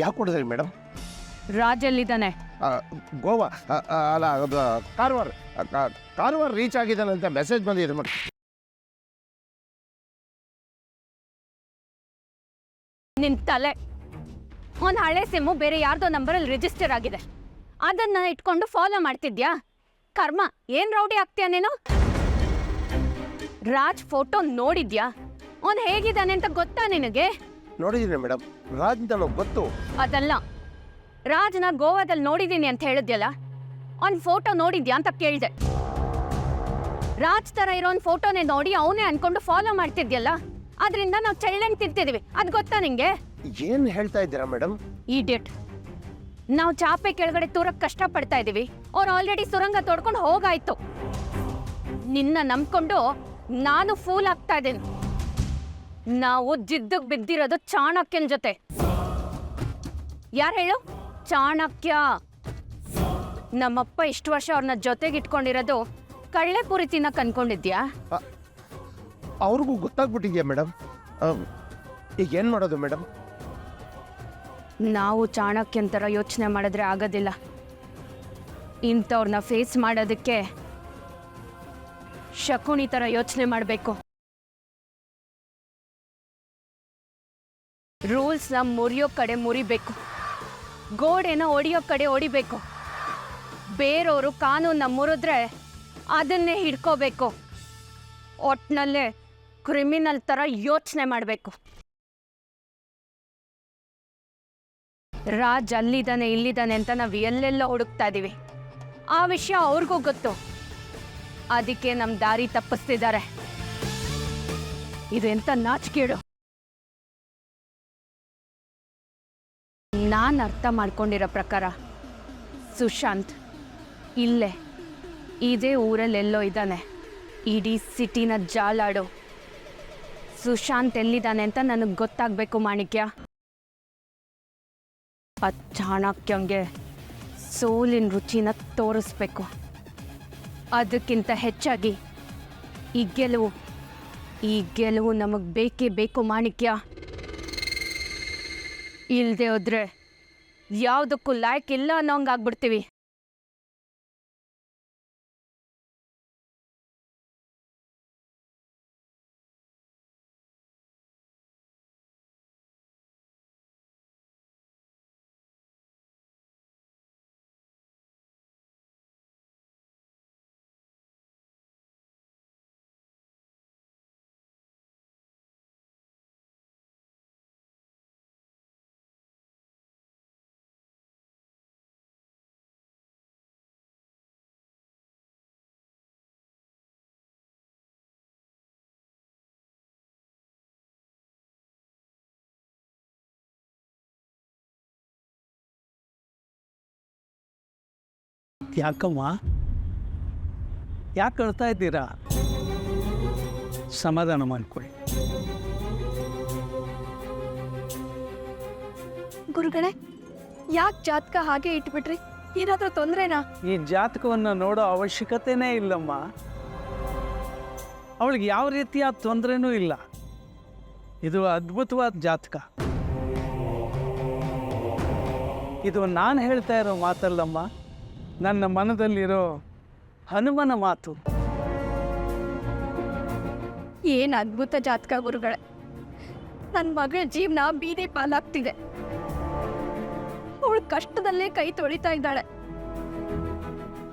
ಯಾಕೆ ಕೊಡಿದ್ರಿ ಮೇಡಮ್? ರಾಜಲ್ಲಿದ್ದಾನೆ. ಗೋವಾ ಅಲ್ಲ, Karwar Karwar reach ಆಗಿದ್ದಾನಂತ message ಬಂದಿದೆ ಮೇಡಮ್. ನಿನ್ ತಲೆ. ಒಂದು ಹಳೆ ಸಿಮ್ಮು ಬೇರೆ ಯಾರ್ದೋ ನಂಬರಲ್ಲಿ ರಿಜಿಸ್ಟರ್ ಆಗಿದೆ, ಅದನ್ನ ಇಟ್ಕೊಂಡು ಫಾಲೋ ಮಾಡ್ತಿದ್ಯಾ? ಕರ್ಮ, ಏನ್ ರೌಡಿ ಆಗ್ತೀಯ ನೀನು? ರಾಜ್ ಫೋಟೋ ನೋಡಿದ್ಯಾ? ಅವನು ಹೇಗಿದ್ದಾನೆ ಅಂತ ಗೊತ್ತಾ ನಿನಗೆ? ನೋಡಿದ್ದೀನಿ ಮೇಡಮ್, ರಾಜ್ ನನಗೆ ಗೊತ್ತು. ಅದಲ್ಲ, ರಾಜ್ನ ಗೋವಾದಲ್ಲಿ ನೋಡಿದ್ದೀನಿ ಅಂತ ಹೇಳಿದ್ಯಲ್ಲ, ಅವ್ನ ಫೋಟೋ ನೋಡಿದ್ಯಾ ಅಂತ ಕೇಳಿದೆ. ರಾಜ್ ತರ ಇರೋ ಒಂದು ಫೋಟೋನೇ ನೋಡಿ ಅವನೇ ಅನ್ಕೊಂಡು ಫಾಲೋ ಮಾಡ್ತಿದ್ಯಲ್ಲ, ಅದರಿಂದ ನಾವು ಚಳ್ಳಂಗ್ ತಿಂತಿದೀವಿ, ಅದು ಗೊತ್ತಾ ನಿಂಗೆ? ಏನ್ ಹೇಳ್ತಾ ಇದ್ದೀರಾ ಮೇಡಮ್? ಈಡಿಯಟ್. ನಾವು ಚಾಪೆ ಕೆಳಗಡೆ ತೂರಕ್ಕೆ ಕಷ್ಟಪಡ್ತಾ ಇದೀವಿ, ಅವ್ರು ಆಲ್ರೆಡಿ ಸುರಂಗ ತೋಡ್ಕೊಂಡು ಹೋಗಾಯ್ತು. ನಿನ್ನ ನಂಬ್ಕೊಂಡು ನಾನು ಫೂಲ್ ಆಗ್ತಾ ಇದ್ದೀನಿ. ನಾವು ಜಿದ್ದಗ್ ಬಿದ್ದಿರೋದು ಚಾಣಕ್ಯನ ಜೊತೆ. ಯಾರು ಹೇಳು? ಚಾಣಕ್ಯ. ನಮ್ಮಪ್ಪ ಇಷ್ಟು ವರ್ಷ ಅವ್ರನ್ನ ಜೊತೆಗಿಟ್ಕೊಂಡಿರೋದು ಕಳ್ಳೆ ಪುರಿ ತಿನ್ನಕ್ ಅನ್ಕೊಂಡಿದ್ಯಾ? ಅವ್ರಿಗೂ ಗೊತ್ತಾಗ್ಬಿಟ್ಟಿದ್ಯಾ ಮೇಡಮ್? ಈಗ ಏನು ಮಾಡೋದು ಮೇಡಮ್? ನಾವು ಚಾಣಕ್ಯನ ಥರ ಯೋಚನೆ ಮಾಡಿದ್ರೆ ಆಗೋದಿಲ್ಲ. ಇಂಥವ್ರನ್ನ ಫೇಸ್ ಮಾಡೋದಕ್ಕೆ ಶಕುನಿ ಥರ ಯೋಚನೆ ಮಾಡಬೇಕು. ರೂಲ್ಸ್ನ ಮುರಿಯೋ ಕಡೆ ಮುರಿಬೇಕು, ಗೋಡೆನ ಒಡೆಯೋ ಕಡೆ ಹೊಡಿಬೇಕು. ಬೇರೆಯವರು ಕಾನೂನನ್ನ ಮುರಿದ್ರೆ ಅದನ್ನೇ ಹಿಡ್ಕೋಬೇಕು. ಒಟ್ನಲ್ಲೇ ಕ್ರಿಮಿನಲ್ ಥರ ಯೋಚನೆ ಮಾಡಬೇಕು. ರಾಜ್ ಅಲ್ಲಿದ್ದಾನೆ ಇಲ್ಲಿದ್ದಾನೆ ಅಂತ ನಾವು ಎಲ್ಲೆಲ್ಲ ಹುಡುಕ್ತಾ ಇದ್ದೀವಿ. ಆ ವಿಷಯ ಅವ್ರಿಗೂ ಗೊತ್ತು, ಅದಕ್ಕೆ ನಮ್ಮ ದಾರಿ ತಪ್ಪಿಸ್ತಿದ್ದಾರೆ. ಇದೆಂತ ನಾಚಿಕೆಡು. ನಾನು ಅರ್ಥ ಮಾಡ್ಕೊಂಡಿರೋ ಪ್ರಕಾರ ಸುಶಾಂತ್ ಇಲ್ಲೇ ಇದೇ ಊರಲ್ಲೆಲ್ಲೋ ಇದ್ದಾನೆ. ಇಡೀ ಸಿಟಿನ ಜಾಲಾಡು. ಸುಶಾಂತ್ ಎಲ್ಲಿದ್ದಾನೆ ಅಂತ ನನಗೆ ಗೊತ್ತಾಗಬೇಕು ಮಾಣಿಕ್ಯ. ಆ ಚಾಣಕ್ಯಂಗೆ ಸೋಲಿನ ರುಚಿನ ತೋರಿಸ್ಬೇಕು. ಅದಕ್ಕಿಂತ ಹೆಚ್ಚಾಗಿ ಈ ಗೆಲುವು ನಮಗೆ ಬೇಕೇ ಬೇಕು ಮಾಣಿಕ್ಯ. ಇಲ್ಲದೆ ಹೋದ್ರೆ ಯಾವುದಕ್ಕೂ ಲಾಯ್ಕ್ ಇಲ್ಲ ಅನ್ನೋಂಗಾಗ್ಬಿಡ್ತೀವಿ. ಯಾಕಮ್ಮ, ಯಾಕೆ ಅಳ್ತಾ ಇದ್ದೀರಾ? ಸಮಾಧಾನ ಮಾಡ್ಕೊಳ್ಳಿ. ಗುರುಗಳೇ, ಯಾಕೆ ಜಾತಕ ಹಾಗೆ ಇಟ್ಬಿಟ್ರಿ? ಏನಾದರೂ ತೊಂದರೆನಾ? ಈ ಜಾತಕವನ್ನು ನೋಡೋ ಅವಶ್ಯಕತೆನೇ ಇಲ್ಲಮ್ಮ. ಅವಳಿಗೆ ಯಾವ ರೀತಿಯ ತೊಂದರೆನೂ ಇಲ್ಲ. ಇದು ಅದ್ಭುತವಾದ ಜಾತಕ. ಇದು ನಾನು ಹೇಳ್ತಾ ಇರೋ ಮಾತಲ್ಲಮ್ಮ, ನನ್ನ ಮನದಲ್ಲಿರೋ ಹನುಮನ ಮಾತು. ಏನು ಅದ್ಭುತ ಜಾತಕ ಗುರುಗಳೇ. ನನ್ನ ಮಗಳ ಜೀವನ ಬೀದಿ ಪಾಲಾಗ್ತಿದೆ. ಅವಳು ಕಷ್ಟದಲ್ಲೇ ಕೈ ತೊಳಿತಾ ಇದ್ದಾಳೆ.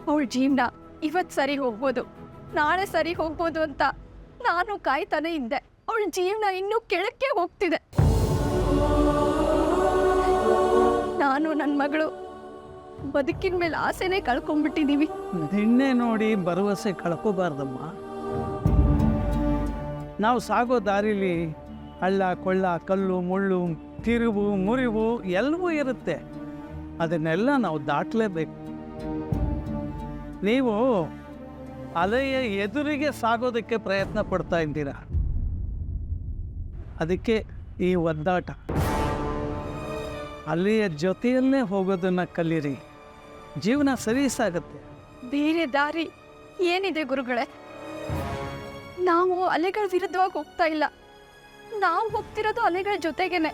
ಅವಳ ಜೀವನ ಇವತ್ತು ಸರಿ ಹೋಗ್ಬೋದು, ನಾಳೆ ಸರಿ ಹೋಗ್ಬೋದು ಅಂತ ನಾನು ಕಾಯ್ತಾನೆ ಇದ್ದೆ. ಅವಳ ಜೀವನ ಇನ್ನೂ ಕೆಳಕ್ಕೆ ಹೋಗ್ತಿದೆ. ನಾನು ನನ್ನ ಮಗಳು ಬದುಕಿನ ಮೇಲೆ ಆಸೆನೇ ಕಳ್ಕೊಂಡ್ಬಿಟ್ಟಿದ್ದೀವಿ. ನಿನ್ನೆ ನೋಡಿ ಭರವಸೆ ಕಳ್ಕೋಬಾರ್ದಮ್ಮ. ನಾವು ಸಾಗೋ ದಾರಿಲಿ ಹಳ್ಳ ಕೊಳ್ಳ, ಕಲ್ಲು ಮುಳ್ಳು, ತಿರುವು ಮುರಿವು ಎಲ್ಲವೂ ಇರುತ್ತೆ. ಅದನ್ನೆಲ್ಲ ನಾವು ದಾಟಲೇಬೇಕು. ನೀವು ಅಲೆಯ ಎದುರಿಗೆ ಸಾಗೋದಕ್ಕೆ ಪ್ರಯತ್ನ ಪಡ್ತಾ ಇದ್ದೀರ. ಅದಕ್ಕೆ ಈ ಒದ್ದಾಟ. ಅಲೆಯ ಜೊತೆಯಲ್ಲೇ ಹೋಗೋದನ್ನು ಕಲೀರಿ, ಜೀವನ ಸರಿ ಸಾಗುತ್ತೆ. ಬೇರೆ ದಾರಿ ಏನಿದೆ ಗುರುಗಳೇ? ನಾವು ಅಲೆಗಳ ವಿರುದ್ಧವಾಗಿ ಹೋಗ್ತಾ ಇಲ್ಲ, ನಾವು ಹೋಗ್ತಿರೋದು ಅಲೆಗಳ ಜೊತೆಗೇನೆ.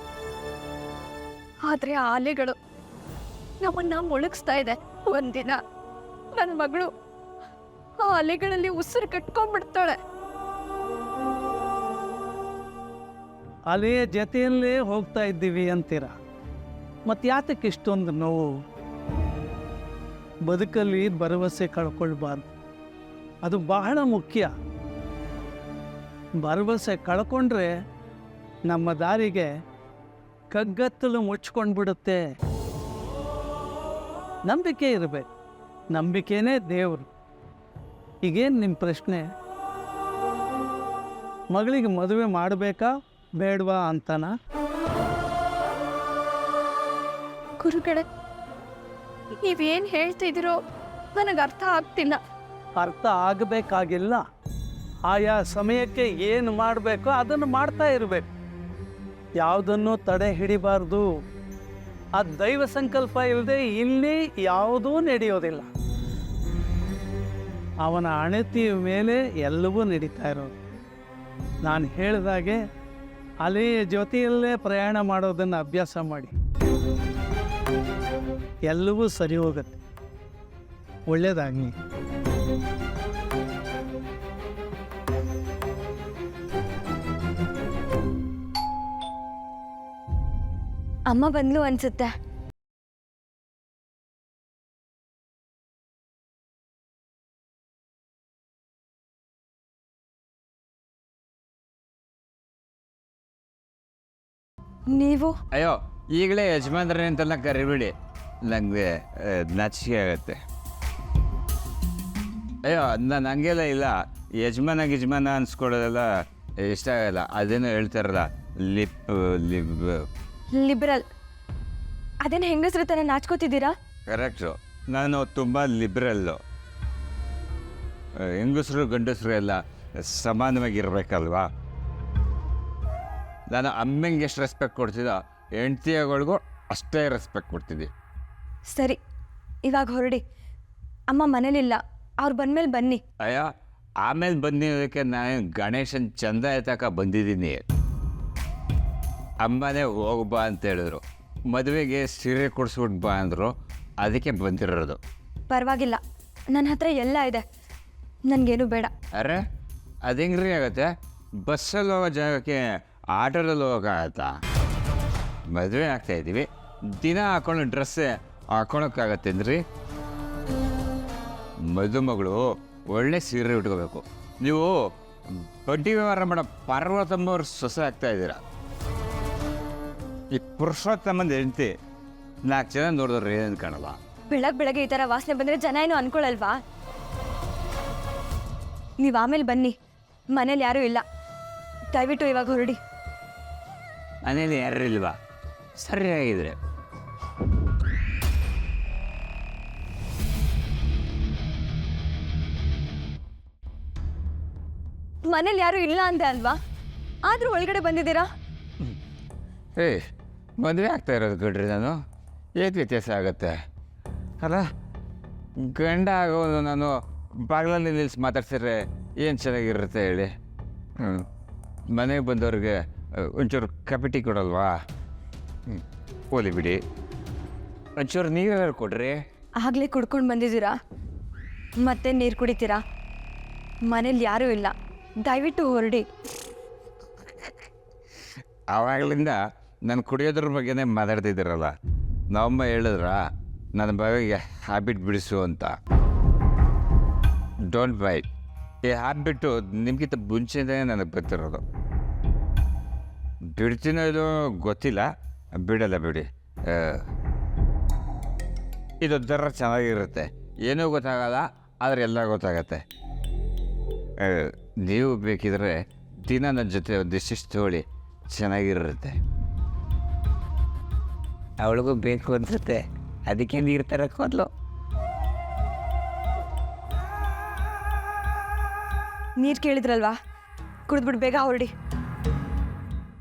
ಆದರೆ ಆ ಅಲೆಗಳು ನಮ್ಮನ್ನ ಮುಳುಗಿಸ್ತಾ ಇದೆ. ಒಂದಿನ ನನ್ನ ಮಗಳು ಆ ಅಲೆಗಳಲ್ಲಿ ಉಸಿರು ಕಟ್ಕೊಂಡ್ಬಿಡ್ತಾಳೆ. ಅಲೆಯ ಜೊತೆಯಲ್ಲೇ ಹೋಗ್ತಾ ಇದ್ದೀವಿ ಅಂತೀರ. ಮತ್ತು ಯಾತಕ್ಕೆ ಇಷ್ಟೊಂದು ನೋವು? ಬದುಕಲ್ಲಿ ಭರವಸೆ ಕಳ್ಕೊಳ್ಬಾರ್ದು, ಅದು ಬಹಳ ಮುಖ್ಯ. ಭರವಸೆ ಕಳ್ಕೊಂಡ್ರೆ ನಮ್ಮ ದಾರಿಗೆ ಕಗ್ಗತ್ತಲು ಮುಚ್ಕೊಂಡು ಬಿಡುತ್ತೆ. ನಂಬಿಕೆ ಇರಬೇಕು, ನಂಬಿಕೆನೇ ದೇವರು. ಈಗೇನು ನಿಮ್ಮ ಪ್ರಶ್ನೆ? ಮಗಳಿಗೆ ಮದುವೆ ಮಾಡಬೇಕಾ ಬೇಡವಾ ಅಂತನಾ? ಗುರುಗಳೇ, ನೀವೇನು ಹೇಳ್ತಿದ್ದೀರೋ ನನಗೆ ಅರ್ಥ ಆಗ್ತಿಲ್ಲ. ಅರ್ಥ ಆಗಬೇಕಾಗಿಲ್ಲ. ಆಯಾ ಸಮಯಕ್ಕೆ ಏನು ಮಾಡಬೇಕೋ ಅದನ್ನು ಮಾಡ್ತಾ ಇರಬೇಕು. ಯಾವುದನ್ನು ತಡೆ ಹಿಡಿಬಾರ್ದು. ಆ ದೈವ ಸಂಕಲ್ಪ ಇಲ್ಲದೆ ಇಲ್ಲಿ ಯಾವುದೂ ನಡೆಯೋದಿಲ್ಲ. ಅವನ ಅಣತಿಯ ಮೇಲೆ ಎಲ್ಲವೂ ನಡೀತಾ ಇರೋದು. ನಾನು ಹೇಳಿದಾಗೆ ಅಲೆಯ ಜೊತೆಯಲ್ಲೇ ಪ್ರಯಾಣ ಮಾಡೋದನ್ನು ಅಭ್ಯಾಸ ಮಾಡಿ, ಎಲ್ಲವೂ ಸರಿ ಹೋಗುತ್ತೆ. ಒಳ್ಳೆಯದಾಗಲಿ. ಅಮ್ಮ ಬಂದ್ಲು ಅನ್ಸುತ್ತೆ. ನೀವು ಅಯ್ಯೋ, ಈಗಲೇ ಯಜಮಾನ್ರೆ ಅಂತೆಲ್ಲ ಕರಿಬೇಡಿ, ನನಗೆ ನಾಚಿಕೆ ಆಗುತ್ತೆ. ಅಯ್ಯೋ, ನಾನು ಹಂಗೆಲ್ಲ ಇಲ್ಲ. ಯಜಮಾನ ಅನ್ಸ್ಕೊಳ್ಳೋದೆಲ್ಲ ಇಷ್ಟ ಆಗಲ್ಲ. ಅದೇನೋ ಹೇಳ್ತಾರಲ್ಲ, ಲಿಬರಲ್. ಅದೇನು ಹೆಂಗಸ್ರ ಥರ ನಾಚ್ಕೋತಿದ್ದೀರಾ? ಕರೆಕ್ಟು. ನಾನು ತುಂಬ ಲಿಬ್ರಲ್ಲು. ಹೆಂಗಸರು ಗಂಡಸರು ಎಲ್ಲ ಸಮಾನವಾಗಿರ್ಬೇಕಲ್ವಾ? ನಾನು ಅಮ್ಮಂಗೆ ಎಷ್ಟು ರೆಸ್ಪೆಕ್ಟ್ ಕೊಡ್ತಿದ್ದೋ ಹೆಂಡ್ತಿಗಳಿಗೂ ಅಷ್ಟೇ ರೆಸ್ಪೆಕ್ಟ್ ಕೊಡ್ತಿದ್ದೆ. ಸರಿ, ಇವಾಗ ಹೊರಡಿ. ಅಮ್ಮ ಮನೇಲಿಲ್ಲ, ಅವ್ರು ಬಂದಮೇಲೆ ಬನ್ನಿ. ಅಯ್ಯೋ, ಆಮೇಲೆ ಬಂದಿರೋದಕ್ಕೆ ನಾನು ಗಣೇಶನ ಚಂದ ಎತ್ತಕ ಬಂದಿದ್ದೀನಿ. ಅಮ್ಮನೇ ಹೋಗ್ಬಾ ಅಂತ ಹೇಳಿದ್ರು. ಮದುವೆಗೆ ಸೀರೆ ಕೊಡಿಸ್ಬಿಟ್ಟು ಬಾ ಅಂದರು, ಅದಕ್ಕೆ ಬಂದಿರೋದು. ಪರವಾಗಿಲ್ಲ, ನನ್ನ ಹತ್ರ ಎಲ್ಲ ಇದೆ, ನನಗೇನು ಬೇಡ. ಅರೆ, ಅದು ಹೆಂಗ್ರಿ ಆಗುತ್ತೆ? ಬಸ್ಸಲ್ಲಿ ಹೋಗೋ ಜಾಗಕ್ಕೆ ಆಟೋದಲ್ಲಿ ಹೋಗೋಕ್ಕಾಗತ್ತಾ? ಮದುವೆ ಆಗ್ತಾಯಿದ್ದೀವಿ, ದಿನ ಹಾಕೊಳ್ಳೋ ಡ್ರೆಸ್ಸೇ ಹಾಕೊಳಕ್ಕಾಗತ್ತೇನ್ರಿ? ಮದುಮಗಳು ಒಳ್ಳೆ ಸೀರೆ ಉಟ್ಕೋಬೇಕು. ನೀವು ಬಡ್ಡಿ ವ್ಯವಹಾರ ಮಾಡೋ ಪಾರ್ವತಮ್ಮವ್ರ ಸೊಸೆ ಆಗ್ತಾಯಿದ್ದೀರ. ಈ ಪುರುಷೋತ್ತಮಂದು ಹೆಂಡ್ತಿ 4 ಜನ ನೋಡಿದ್ರೆ ಏನೇನು ಕಾಣಲ್ಲ. ಬೆಳಗ್ಗೆ ಈ ಥರ ವಾಸನೆ ಬಂದರೆ ಜನ ಏನು ಅನ್ಕೊಳಲ್ವಾ? ನೀವು ಆಮೇಲೆ ಬನ್ನಿ, ಮನೇಲಿ ಯಾರೂ ಇಲ್ಲ. ದಯವಿಟ್ಟು ಇವಾಗ ಹೊರಡಿ. ಮನೇಲಿ ಯಾರು ಇಲ್ವಾ? ಸರಿಯಾಗಿದ್ರೆ ಮನೇಲಿ ಯಾರೂ ಇಲ್ಲ ಅಂದೆ ಅಲ್ವಾ? ಆದರೂ ಒಳಗಡೆ ಬಂದಿದ್ದೀರಾ? ಮದುವೆ ಆಗ್ತಾ ಇರೋದು ಗಡ್ರಿ ನಾನು. ಏದು ವ್ಯತ್ಯಾಸ ಆಗುತ್ತೆ ಅಲ್ಲ? ಗಂಡ ಆಗೋದು ನಾನು ಬಾಗಿಲಲ್ಲಿ ನಿಲ್ಲಿಸಿ ಮಾತಾಡ್ಸಿದ್ರೆ ಏನು ಚೆನ್ನಾಗಿರುತ್ತೆ ಹೇಳಿ? ಮನೆಗೆ ಬಂದವ್ರಿಗೆ ಒಂಚೂರು ಕಪಿಟಿ ಕೊಡಲ್ವಾ? ಹೋಲಿ ಬಿಡಿ, ಒಂಚೂರು ನೀರು ಕೊಡ್ರಿ. ಆಗಲೇ ಕುಡ್ಕೊಂಡು ಬಂದಿದ್ದೀರಾ, ಮತ್ತೆ ನೀರು ಕುಡಿತೀರಾ? ಮನೇಲಿ ಯಾರೂ ಇಲ್ಲ, ದಯವಿಟ್ಟು ಹೊರಡಿ. ಆವಾಗಲಿಂದ ನಾನು ಕುಡಿಯೋದ್ರ ಬಗ್ಗೆನೇ ಮಾತಾಡ್ತಿದ್ದೀರಲ್ಲ. ನಮ್ಮಮ್ಮ ಹೇಳಿದ್ರ ನನ್ನ ಬಾವಿಗೆ ಹ್ಯಾಬಿಟ್ ಬಿಡಿಸು ಅಂತ. Don't by. ಈ ಹ್ಯಾಬಿಟ್ಟು ನಿಮಗಿಂತ ಮುಂಚೆನೇ ನನಗೆ ಬರ್ತಿರೋದು. ಬಿಡ್ತೀನೋ ಇದು ಗೊತ್ತಿಲ್ಲ, ಬಿಡಲ್ಲ ಬಿಡಿ. ಇದು ದರ ಚೆನ್ನಾಗಿರುತ್ತೆ, ಏನೂ ಗೊತ್ತಾಗಲ್ಲ, ಆದರೆ ಎಲ್ಲ ಗೊತ್ತಾಗತ್ತೆ. ನೀವು ಬೇಕಿದ್ರೆ ದಿನ ನನ್ನ ಜೊತೆ ಒಂದಿಷ್ಟು ತಗೊಳ್ಳಿ, ಚೆನ್ನಾಗಿರುತ್ತೆ. ಅವಳಿಗೂ ಬೇಕು ಅನ್ಸುತ್ತೆ, ಅದಕ್ಕೆ ನೀರು ತರಕ್ಕೆ ಹೋದ್ಲು. ನೀರು ಕೇಳಿದ್ರಲ್ವಾ, ಕುಡಿದ್ಬಿಟ್ಟು ಬೇಗ ಹೊರಡಿ.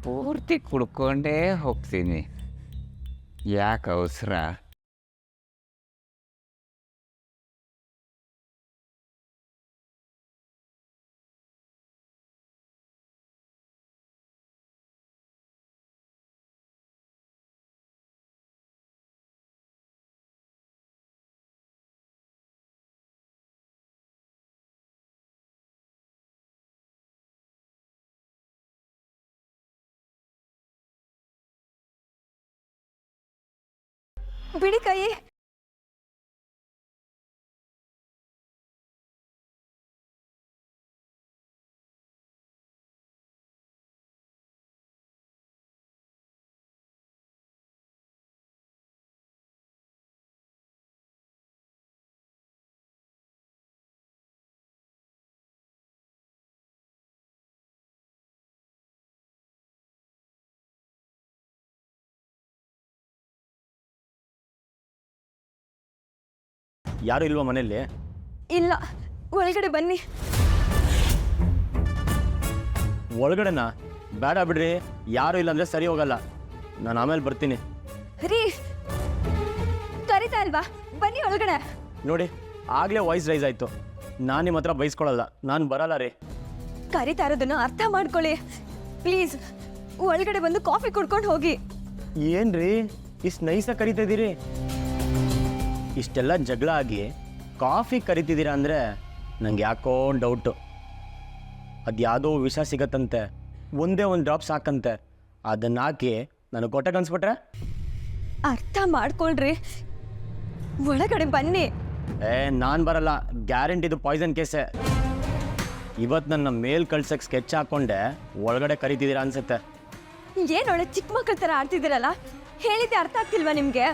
ಪೂರ್ತಿ ಕುಡ್ಕೊಂಡೇ ಹೋಗ್ತೀನಿ, ಯಾಕೆ ಅವಸರ? ಬಿಡಿ ಕೈ. ಯಾರು ಇಲ್ವಾ ಮನೆಯಲ್ಲಿ? ಇಲ್ಲ, ಒಳಗಡೆ ಬನ್ನಿ. ಒಳಗಡೆನಾ? ಬೇಡ ಬಿಡ್ರಿ, ಯಾರು ಇಲ್ಲ ಅಂದರೆ ಸರಿ ಹೋಗಲ್ಲ. ನಾನು ಆಮೇಲೆ ಬರ್ತೀನಿ. ರೀ, ಕರಿತಾ ಇಲ್ವಾ? ಬನ್ನಿ ಒಳಗಡೆ. ನೋಡಿ, ಆಗಲೇ ವಾಯ್ಸ್ ರೈಸ್ ಆಯಿತು. ನಾನು ನಿಮ್ಮ ಹತ್ರ ಬೈಸ್ಕೊಳ್ಳಲ್ಲ, ನಾನು ಬರಲ್ಲ ರೀ. ಕರಿತಾ ಇರೋದನ್ನ ಅರ್ಥ ಮಾಡ್ಕೊಳ್ಳಿ ಪ್ಲೀಸ್. ಒಳಗಡೆ ಬಂದು ಕಾಫಿ ಕುಡ್ಕೊಂಡು ಹೋಗಿ. ಏನು ರೀ ಇಷ್ಟು ನೈಸಾಗಿ ಕರಿತಾ ಇದ್ದೀರಿ? ಇಷ್ಟೆಲ್ಲ ಜಗಳ ಆಗಿ ಕಾಫಿ ಕರಿತಿದ್ದೀರಾ ಅಂದರೆ ನಂಗೆ ಯಾಕೋ ಡೌಟು. ಅದು ಯಾವುದೋ ವಿಷ ಸಿಗತ್ತಂತೆ, ಒಂದೇ ಒಂದು ಡ್ರಾಪ್ ಸಾಕಂತೆ. ಅದನ್ನು ಹಾಕಿ ನನಗೆ ಕೊಟ್ಟೆ ಕನ್ಸ್ಬಿಟ್ರೆ? ಅರ್ಥ ಮಾಡ್ಕೊಳ್ರಿ, ಒಳಗಡೆ ಬನ್ನಿ. ನಾನು ಬರಲ್ಲ, ಗ್ಯಾರಂಟಿದು ಪಾಯ್ಸನ್ ಕೇಸೆ. ಇವತ್ತು ನನ್ನ ಮೇಲ್ ಕಳ್ಸಕ್ಕೆ ಸ್ಕೆಚ್ ಹಾಕ್ಕೊಂಡೆ ಒಳಗಡೆ ಕರಿತಿದ್ದೀರಾ ಅನ್ಸುತ್ತೆ. ಏನೊಳ್ಳೆ ಚಿಕ್ಕ ಮಕ್ಕಳ ಥರ ಆಡ್ತಿದ್ದೀರಲ್ಲ, ಹೇಳಿದ್ದೆ ಅರ್ಥ ಆಗ್ತಿಲ್ವಾ ನಿಮಗೆ?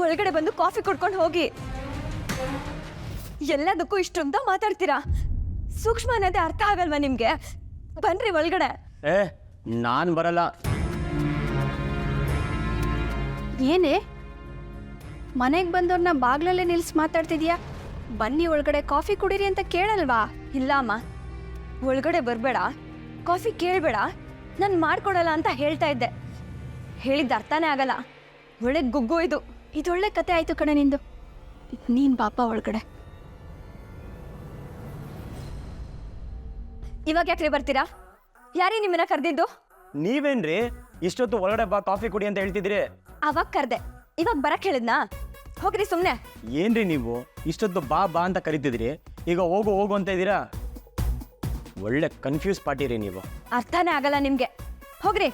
ಒಳಗಡೆ ಬಂದು ಕಾಫಿ ಕುಡ್ಕೊಂಡು ಹೋಗಿ. ಎಲ್ಲದಕ್ಕೂ ಇಷ್ಟೊಂದ ಮಾತಾಡ್ತೀರಾ? ಸೂಕ್ಷ್ಮ ಅನ್ನೋದೇ ಅರ್ಥ ಆಗಲ್ವಾ ನಿಮಗೆ? ಬನ್ರಿ ಒಳಗಡೆ. ನಾನು ಬರಲ್ಲ. ಏನೇ ಮನೆಗೆ ಬಂದವ್ರನ್ನ ಬಾಗ್ಲಲ್ಲೇ ನಿಲ್ಸಿ ಮಾತಾಡ್ತಿದ್ಯಾ? ಬನ್ನಿ ಒಳಗಡೆ ಕಾಫಿ ಕುಡೀರಿ ಅಂತ ಕೇಳಲ್ವಾ? ಇಲ್ಲ ಅಮ್ಮ, ಒಳಗಡೆ ಬರಬೇಡ, ಕಾಫಿ ಕೇಳಬೇಡ, ನಾನು ಮಾಡ್ಕೊಡಲ್ಲ ಅಂತ ಹೇಳ್ತಾ ಇದ್ದೆ. ಹೇಳಿದ್ದು ಅರ್ಥನೇ ಆಗಲ್ಲ. ಒಳ್ಳೆ ಗುಗ್ಗು ಇದು. ಇದೊಳ್ಳೆ ಕತೆ ಆಯ್ತು ಕಣೆ ನಿಂದು. ನೀನ್ ಪಾಪ ಒಳಗಡೆ. ಇವಾಗ ಯಾಕ್ರಿ ಬರ್ತೀರಾ? ಯಾರೇ ನಿಮ್ಮನ್ನ ಕರೆದಿದ್ದು? ನೀವೇನ್ರಿ ಇಷ್ಟೊತ್ತು ಒಳಗಡೆ ಬಾ ಕಾಫಿ ಕುಡಿ ಅಂತ ಹೇಳ್ತಿದ್ರಿ? ಅವಾಗ ಕರೆದೆ, ಇವಾಗ ಬರಕ್ಕೆ ಹೇಳಿದ್ನಾ? ಹೋಗ್ರಿ ಸುಮ್ಮನೆ. ಏನ್ರಿ ನೀವು ಇಷ್ಟೊತ್ತು ಬಾ ಬಾ ಅಂತ ಕರಿತಿದ್ರಿ, ಈಗ ಹೋಗು ಹೋಗು ಅಂತ ಇದ್ದೀರಾ? ಒಳ್ಳೆ ಕನ್ಫ್ಯೂಸ್ ಪಾರ್ಟಿ ರೀ ನೀವು. ಅರ್ಥನೇ ಆಗಲ್ಲ ನಿಮಗೆ. ಹೋಗ್ರಿ.